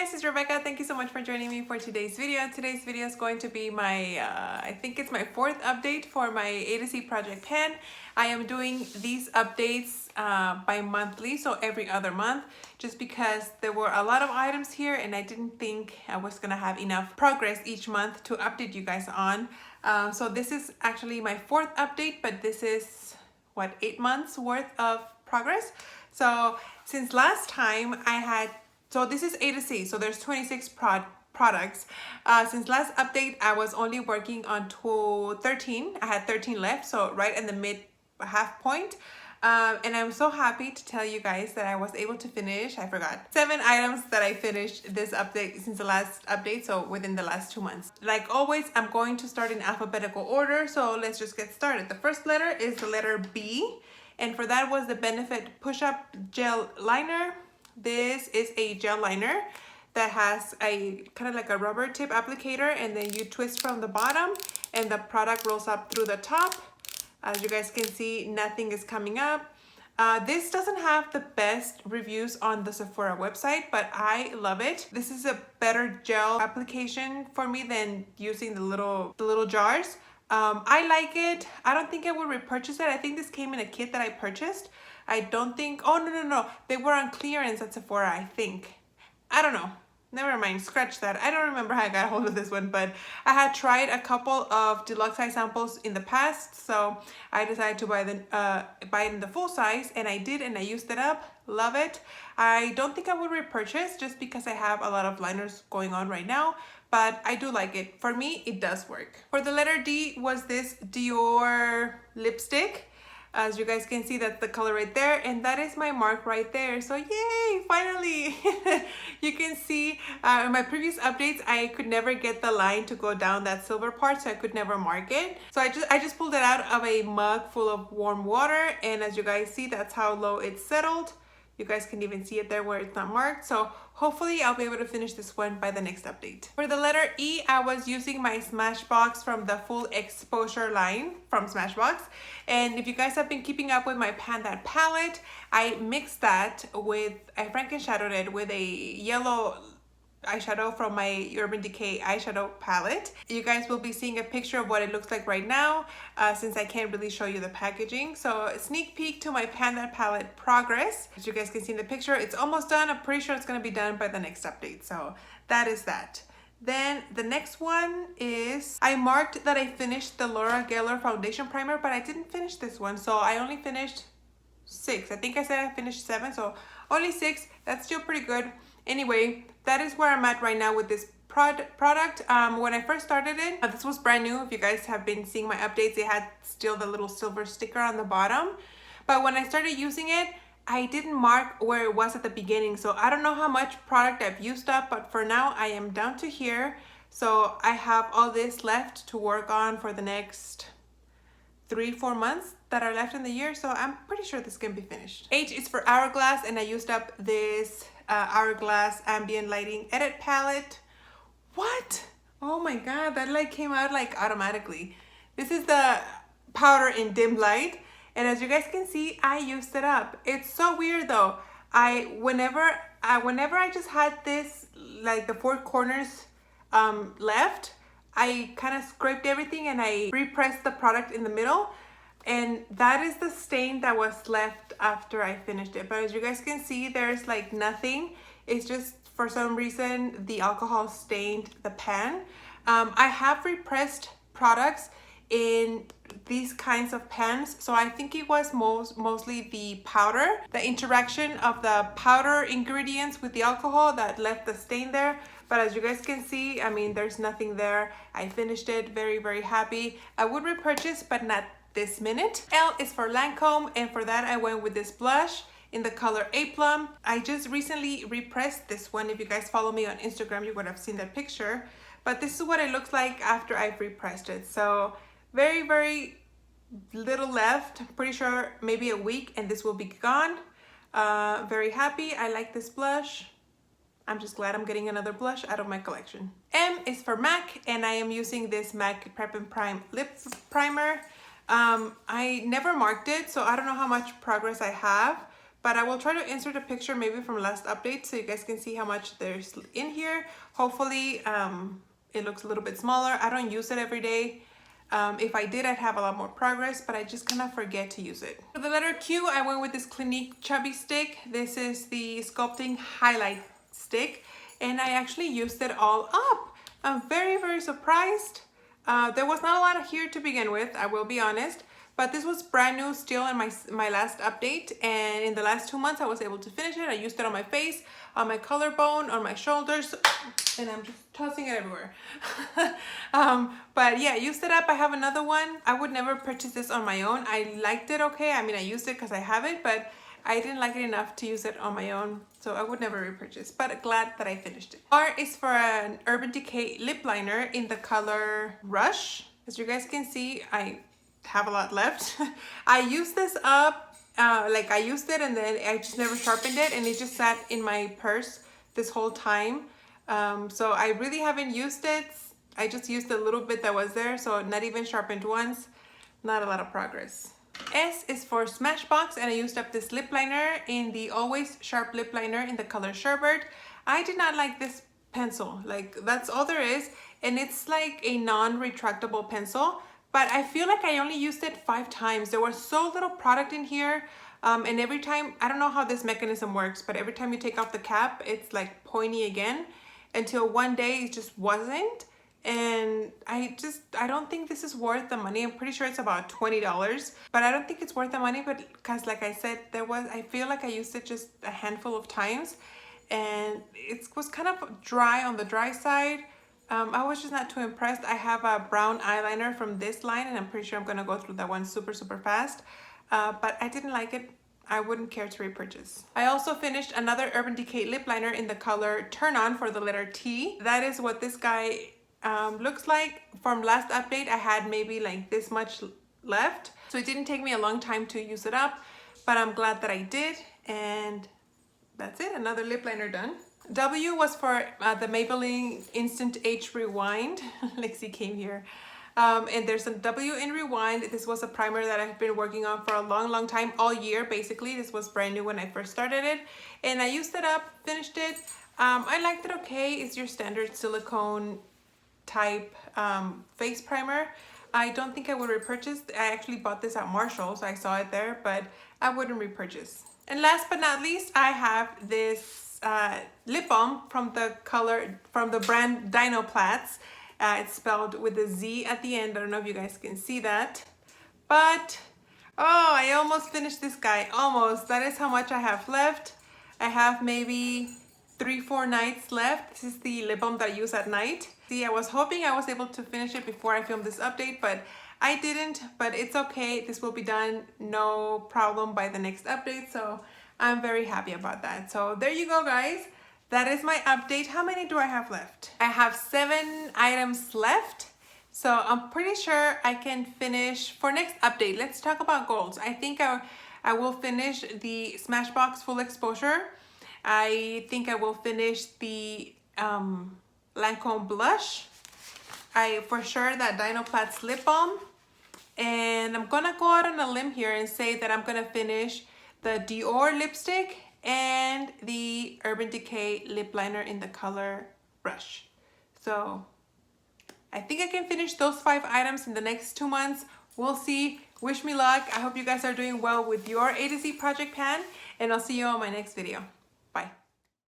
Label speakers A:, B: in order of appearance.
A: guys, it's Rebecca. Thank you so much for joining me for today's video. Today's video is going to be my, I think it's my fourth update for my A to Z project pan. I am doing these updates bi-monthly, so every other month, just because there were a lot of items here and I didn't think I was gonna have enough progress each month to update you guys on. So this is actually my fourth update, but this is, what, 8 months worth of progress. So since last time so this is A to C, so there's 26 products. Since last update, I was only working on 13. I had 13 left, so right in the mid half point. And I'm so happy to tell you guys that I was able to finish, I forgot, 7 items that I finished this update since the last update, so within the last 2 months. Like always, I'm going to start in alphabetical order, so let's just get started. The first letter is the letter B, and for that was the Benefit Push-Up Gel Liner. This is a gel liner that has a kind of like a rubber tip applicator, and then you twist from the bottom and the product rolls up through the top. As you guys can see, nothing is coming up. This doesn't have the best reviews on the Sephora website, but I love it. This is a better gel application for me than using the little jars. I like it. I don't think I would repurchase it. I think this came in a kit that I purchased. I don't think, oh no, they were on clearance at Sephora, I think. I don't know. Never mind, scratch that. I don't remember how I got a hold of this one, but I had tried a couple of deluxe size samples in the past, so I decided to buy it in the full size, and I did, and I used it up. Love it. I don't think I would repurchase just because I have a lot of liners going on right now, but I do like it. For me, it does work. For the letter D was this Dior lipstick. As you guys can see, that's the color right there, and that is my mark right there. So yay, finally. You can see in my previous updates, I could never get the line to go down that silver part, so I could never mark it. So I just pulled it out of a mug full of warm water, and as you guys see, that's how low it settled. You guys can even see it there where it's not marked. So hopefully I'll be able to finish this one by the next update. For the letter E, I was using my Smashbox from the Full Exposure line from Smashbox. And if you guys have been keeping up with my Pan That palette, I mixed that with, I Franken-shadowed it with a yellow eyeshadow from my Urban Decay eyeshadow palette. You guys will be seeing a picture of what it looks like right now, since I can't really show you the packaging. So a sneak peek to my Pan That palette progress. As you guys can see in the picture, it's almost done. I'm pretty sure it's going to be done by the next update. So that is that. Then the next one is, I marked that I finished the Laura Geller foundation primer, but I didn't finish this one. So I only finished 6. I think I said I finished 7, so only 6. That's still pretty good. Anyway, that is where I'm at right now with this product. When I first started it, this was brand new. If you guys have been seeing my updates, it had still the little silver sticker on the bottom. But when I started using it, I didn't mark where it was at the beginning. So I don't know how much product I've used up, but for now I am down to here. So I have all this left to work on for the next 3-4 months that are left in the year. So I'm pretty sure this can be finished. H is for Hourglass, and I used up this Hourglass Ambient Lighting Edit Palette. What? Oh my god, that light came out like automatically. This is the powder in dim light, and as you guys can see, I used it up. It's so weird though. Whenever I just had this, like the 4 corners left, I kind of scraped everything and I repressed the product in the middle, and that is the stain that was left after I finished it. But as you guys can see, there's like nothing. It's just for some reason the alcohol stained the pan. I have repressed products in these kinds of pans, so I think it was mostly the powder, the interaction of the powder ingredients with the alcohol that left the stain there. But as you guys can see, I mean, there's nothing there. I finished it, very happy. I would repurchase, but not this minute. L is for Lancome, and for that I went with this blush in the color A Plum. I just recently repressed this one. If you guys follow me on Instagram, you would have seen that picture. But this is what it looks like after I've repressed it. So very little left. I'm pretty sure maybe a week and this will be gone. Very happy. I like this blush. I'm just glad I'm getting another blush out of my collection. M is for MAC, and I am using this MAC Prep and Prime Lip Primer. I never marked it, so I don't know how much progress I have, but I will try to insert a picture maybe from last update so you guys can see how much there's in here. Hopefully it looks a little bit smaller. I don't use it every day. If I did, I'd have a lot more progress, but I just kind of forget to use it. For the letter Q, I went with this Clinique Chubby Stick. This is the Sculpting Highlight Stick, and I actually used it all up. I'm very, very surprised. There was not a lot here to begin with, I will be honest, but this was brand new still in my last update, and in the last 2 months I was able to finish it. I used it on my face, on my collarbone, on my shoulders, and I'm just tossing it everywhere. But yeah, used it up. I have another one. I would never purchase this on my own. I liked it okay. I mean, I used it because I have it, but I didn't like it enough to use it on my own, so I would never repurchase, but glad that I finished it. R is for an Urban Decay lip liner in the color Rush. As you guys can see, I have a lot left. I used this up, like I used it and then I just never sharpened it, and it just sat in my purse this whole time. So I really haven't used it. I just used the little bit that was there, so not even sharpened once. Not a lot of progress. S is for Smashbox, and I used up this lip liner in the Always Sharp lip liner in the color Sherbet. I did not like this pencil. Like, that's all there is, and it's like a non-retractable pencil, but I feel like I only used it 5 times. There was so little product in here, and every time, I don't know how this mechanism works, but every time you take off the cap, it's like pointy again, until one day it just wasn't. And I don't think this is worth the money. I'm pretty sure it's about $20, but I don't think it's worth the money, but because like I said, I feel like I used it just a handful of times, and it was kind of dry on the dry side. I was just not too impressed. I have a brown eyeliner from this line, and I'm pretty sure I'm gonna go through that one super fast, but I didn't like it. I wouldn't care to repurchase. I also finished another Urban Decay lip liner in the color Turn On for the letter T. That is what this guy looks like. From last update, I had maybe like this much left, so it didn't take me a long time to use it up, but I'm glad that I did, and that's it. Another lip liner done. W was for the Maybelline Instant Age Rewind. Lexi came here. And there's a W in Rewind. This was a primer that I've been working on for a long time, all year basically. This was brand new when I first started it, and I used it up, finished it. I liked it okay. It's your standard silicone type face primer. I don't think I would repurchase. I actually bought this at Marshall's. I saw it there, but I wouldn't repurchase. And last but not least, I have this lip balm from the brand Dinoplats. It's spelled with a Z at the end. I don't know if you guys can see that, but oh, I almost finished this guy. Almost. That is how much I have left. I have maybe 3-4 nights left. This is the lip balm that I use at night. See, I was hoping I was able to finish it before I filmed this update, but I didn't, but it's okay. This will be done no problem by the next update, so I'm very happy about that. So there you go, guys. That is my update. How many do I have left? I have 7 items left, so I'm pretty sure I can finish for next update. Let's talk about goals. I think I will finish the Smashbox Full Exposure. I think I will finish the Lancome blush. For sure that Dinoplats lip balm, and I'm gonna go out on a limb here and say that I'm gonna finish the Dior lipstick and the Urban Decay lip liner in the color Rush. So I think I can finish those 5 items in the next 2 months. We'll see. Wish me luck. I hope you guys are doing well with your A to Z project pan, and I'll see you on my next video.